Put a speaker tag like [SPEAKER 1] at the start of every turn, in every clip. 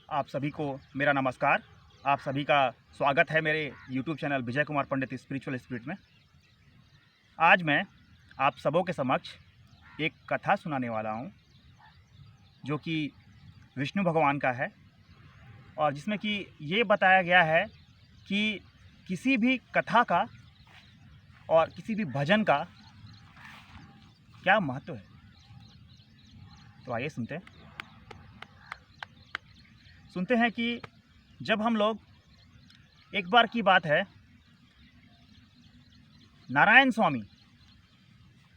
[SPEAKER 1] आप सभी को मेरा नमस्कार। आप सभी का स्वागत है मेरे YouTube channel Vijay Kumar Pandit spiritual spirit में। आज मैं आप सबों के समक्ष एक कथा सुनाने वाला हूँ जो कि विष्णु भगवान का है और जिसमें कि ये बताया गया है कि किसी भी कथा का और किसी भी भजन का क्या महत्व है। तो आइए सुनते हैं कि जब हम लोग, एक बार की बात है, नारायण स्वामी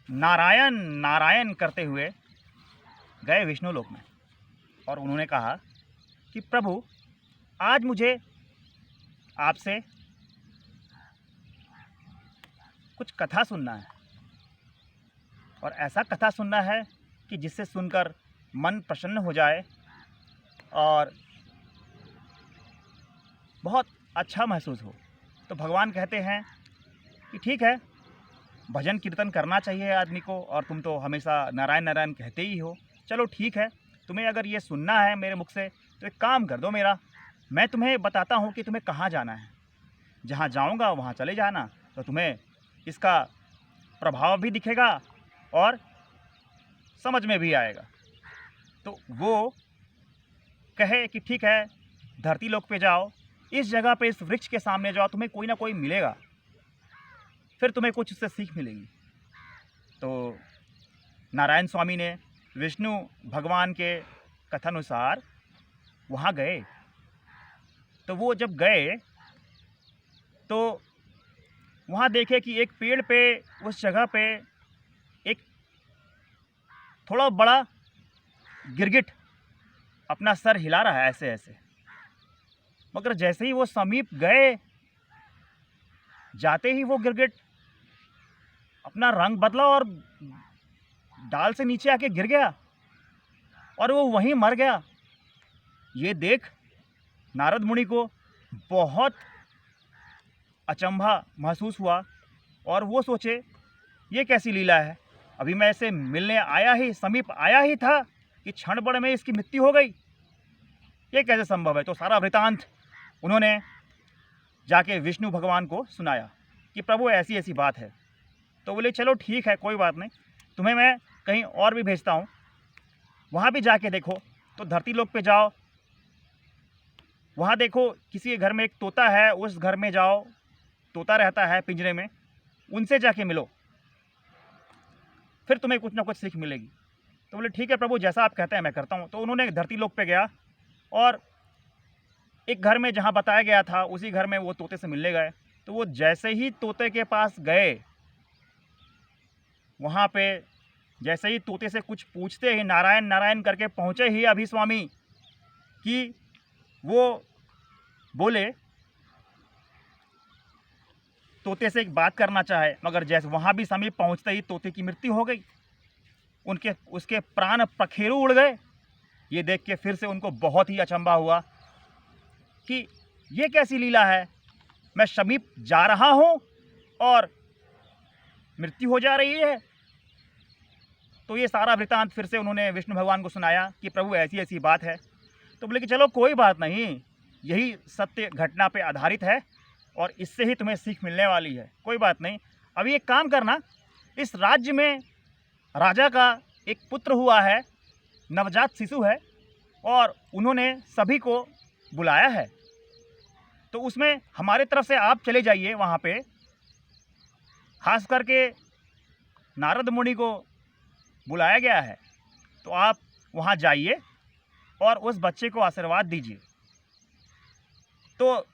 [SPEAKER 1] नारायण नारायण करते हुए गए विष्णु लोक में और उन्होंने कहा कि प्रभु, आज मुझे आपसे कुछ कथा सुनना है और ऐसा कथा सुनना है कि जिससे सुनकर मन प्रसन्न हो जाए और बहुत अच्छा महसूस हो। तो भगवान कहते हैं कि ठीक है, भजन कीर्तन करना चाहिए आदमी को और तुम तो हमेशा नारायण नारायण कहते ही हो। चलो ठीक है, तुम्हें अगर ये सुनना है मेरे मुख से तो एक काम कर दो मेरा, मैं तुम्हें बताता हूँ कि तुम्हें कहाँ जाना है। जहाँ जाऊँगा वहाँ चले जाना, तो तुम्हें इसका प्रभाव भी दिखेगा और समझ में भी आएगा। तो वो कहे कि ठीक है, धरती लोक पे जाओ, इस जगह पे इस वृक्ष के सामने जाओ, तुम्हें कोई ना कोई मिलेगा, फिर तुम्हें कुछ उससे सीख मिलेगी। तो नारायण स्वामी ने विष्णु भगवान के कथानुसार वहाँ गए। तो वो जब गए तो वहाँ देखे कि एक पेड़ पे, उस जगह पे एक थोड़ा बड़ा गिरगिट अपना सर हिला रहा है ऐसे ऐसे। मगर जैसे ही वो समीप गए, जाते ही वो गिरगिट अपना रंग बदला और डाल से नीचे आके गिर गया और वो वहीं मर गया। ये देख नारद मुनि को बहुत अचंभा महसूस हुआ और वो सोचे, ये कैसी लीला है, अभी मैं इसे मिलने आया ही, समीप आया ही था कि क्षण भर में इसकी मृत्यु हो गई, ये कैसे संभव है। तो सारा वृतांत उन्होंने जाके विष्णु भगवान को सुनाया कि प्रभु ऐसी ऐसी बात है। तो बोले चलो ठीक है, कोई बात नहीं, तुम्हें मैं कहीं और भी भेजता हूँ, वहाँ भी जाके देखो। तो धरती लोक पे जाओ, वहाँ देखो किसी के घर में एक तोता है, उस घर में जाओ, तोता रहता है पिंजरे में, उनसे जाके मिलो, फिर तुम्हें कुछ ना कुछ सीख मिलेगी। तो बोले ठीक है प्रभु, जैसा आप कहते हैं मैं करता हूँ। तो उन्होंने धरती लोक पे गया और एक घर में जहाँ बताया गया था उसी घर में वो तोते से मिलने गए। तो वो जैसे ही तोते के पास गए, वहाँ पे जैसे ही तोते से कुछ पूछते ही, नारायण नारायण करके पहुँचे ही अभी स्वामी कि वो बोले, तोते से एक बात करना चाहे, मगर जैसे वहाँ भी समीप पहुँचते ही तोते की मृत्यु हो गई, उसके प्राण पखेरु उड़ गए। ये देख के फिर से उनको बहुत ही अचंभा हुआ कि ये कैसी लीला है, मैं समीप जा रहा हूँ और मृत्यु हो जा रही है। तो ये सारा वृतांत फिर से उन्होंने विष्णु भगवान को सुनाया कि प्रभु ऐसी ऐसी बात है। तो बोले कि चलो कोई बात नहीं, यही सत्य घटना पे आधारित है और इससे ही तुम्हें सीख मिलने वाली है, कोई बात नहीं। अभी एक काम करना, इस राज्य में राजा का एक पुत्र हुआ है, नवजात शिशु है, और उन्होंने सभी को बुलाया है, तो उसमें हमारे तरफ से आप चले जाइए वहाँ पे। खास करके नारद मुनि को बुलाया गया है, तो आप वहाँ जाइए और उस बच्चे को आशीर्वाद दीजिए। तो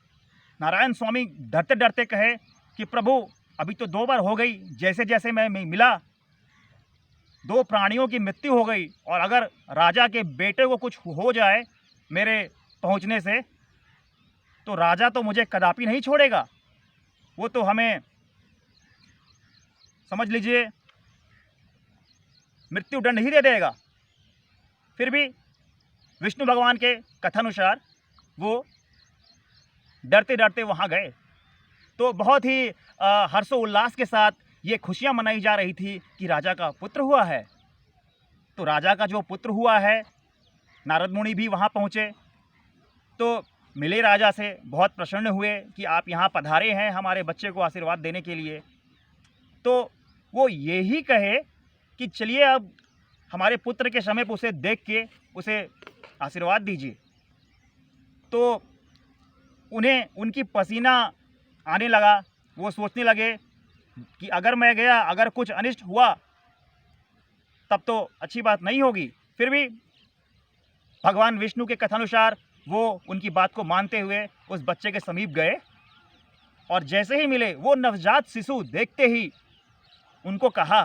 [SPEAKER 1] नारायण स्वामी डरते डरते कहे कि प्रभु, अभी तो 2 बार हो गई, जैसे जैसे मैं मिला 2 प्राणियों की मृत्यु हो गई, और अगर राजा के बेटे को कुछ हो जाए मेरे पहुँचने से, तो राजा तो मुझे कदापि नहीं छोड़ेगा, वो तो हमें समझ लीजिए मृत्यु दंड ही दे देगा। फिर भी विष्णु भगवान के कथानुसार वो डरते डरते वहाँ गए। तो बहुत ही हर्षोल्लास के साथ ये खुशियाँ मनाई जा रही थी कि राजा का पुत्र हुआ है। तो राजा का जो पुत्र हुआ है, नारद मुनि भी वहाँ पहुँचे तो मिले राजा से, बहुत प्रसन्न हुए कि आप यहाँ पधारे हैं हमारे बच्चे को आशीर्वाद देने के लिए। तो वो यही कहे कि चलिए अब हमारे पुत्र के समय पर उसे देख के उसे आशीर्वाद दीजिए। तो उन्हें उनकी पसीना आने लगा। वो सोचने लगे कि अगर मैं गया, अगर कुछ अनिष्ट हुआ तब तो अच्छी बात नहीं होगी। फिर भी भगवान विष्णु के कथानुसार वो उनकी बात को मानते हुए उस बच्चे के समीप गए और जैसे ही मिले वो नवजात शिशु देखते ही उनको कहा,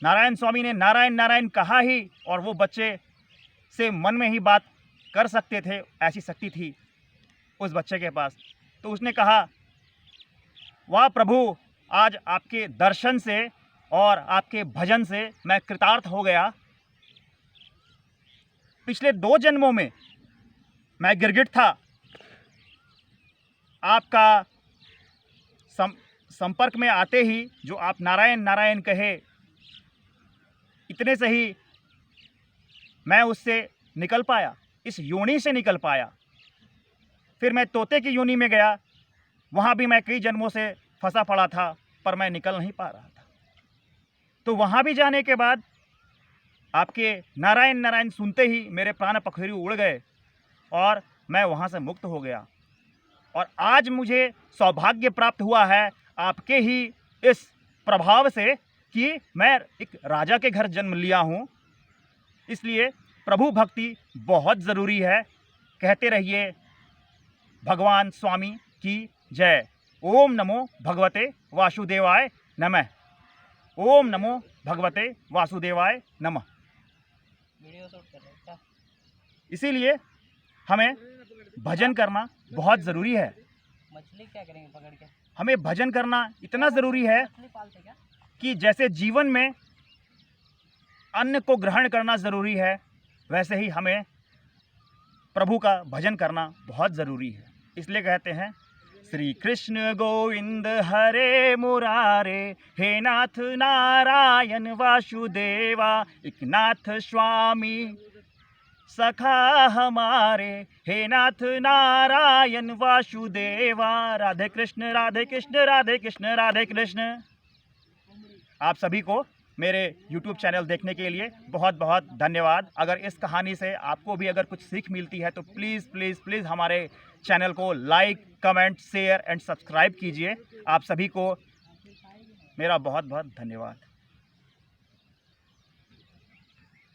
[SPEAKER 1] नारायण स्वामी ने नारायण नारायण कहा ही और वो बच्चे से मन में ही बात कर सकते थे, ऐसी शक्ति थी उस बच्चे के पास। तो उसने कहा, वाह प्रभु, आज आपके दर्शन से और आपके भजन से मैं कृतार्थ हो गया। पिछले 2 जन्मों में मैं गिरगिट था, आपका संपर्क में आते ही जो आप नारायण नारायण कहे, इतने से ही मैं उससे निकल पाया, इस योनि से निकल पाया। फिर मैं तोते की योनि में गया, वहाँ भी मैं कई जन्मों से फंसा पड़ा था पर मैं निकल नहीं पा रहा था। तो वहाँ भी जाने के बाद आपके नारायण नारायण सुनते ही मेरे प्राण पखेरु उड़ गए और मैं वहाँ से मुक्त हो गया। और आज मुझे सौभाग्य प्राप्त हुआ है आपके ही इस प्रभाव से कि मैं एक राजा के घर जन्म लिया हूँ। इसलिए प्रभु भक्ति बहुत ज़रूरी है। कहते रहिए, भगवान स्वामी की जय। ओम नमो भगवते वासुदेवाय नमः। ओम नमो भगवते वासुदेवाय नमः। इसीलिए हमें भजन करना बहुत ज़रूरी है।
[SPEAKER 2] मछली क्या करेंगे पकड़ के?
[SPEAKER 1] हमें भजन करना इतना ज़रूरी है कि जैसे जीवन में अन्न को ग्रहण करना ज़रूरी है, वैसे ही हमें प्रभु का भजन करना बहुत ज़रूरी है। इसलिए कहते हैं, श्री कृष्ण गोविंद हरे मुरारे, हे नाथ नारायण वासुदेवा, एक नाथ स्वामी सखा हमारे, हे नाथ नारायण वासुदेवा। राधे कृष्ण राधे कृष्ण राधे कृष्ण राधे कृष्ण। आप सभी को मेरे YouTube चैनल देखने के लिए बहुत बहुत धन्यवाद। अगर इस कहानी से आपको भी अगर कुछ सीख मिलती है तो प्लीज़ प्लीज़ प्लीज़ हमारे चैनल को like, comment, share and subscribe कीजिए। आप सभी को मेरा बहुत बहुत धन्यवाद।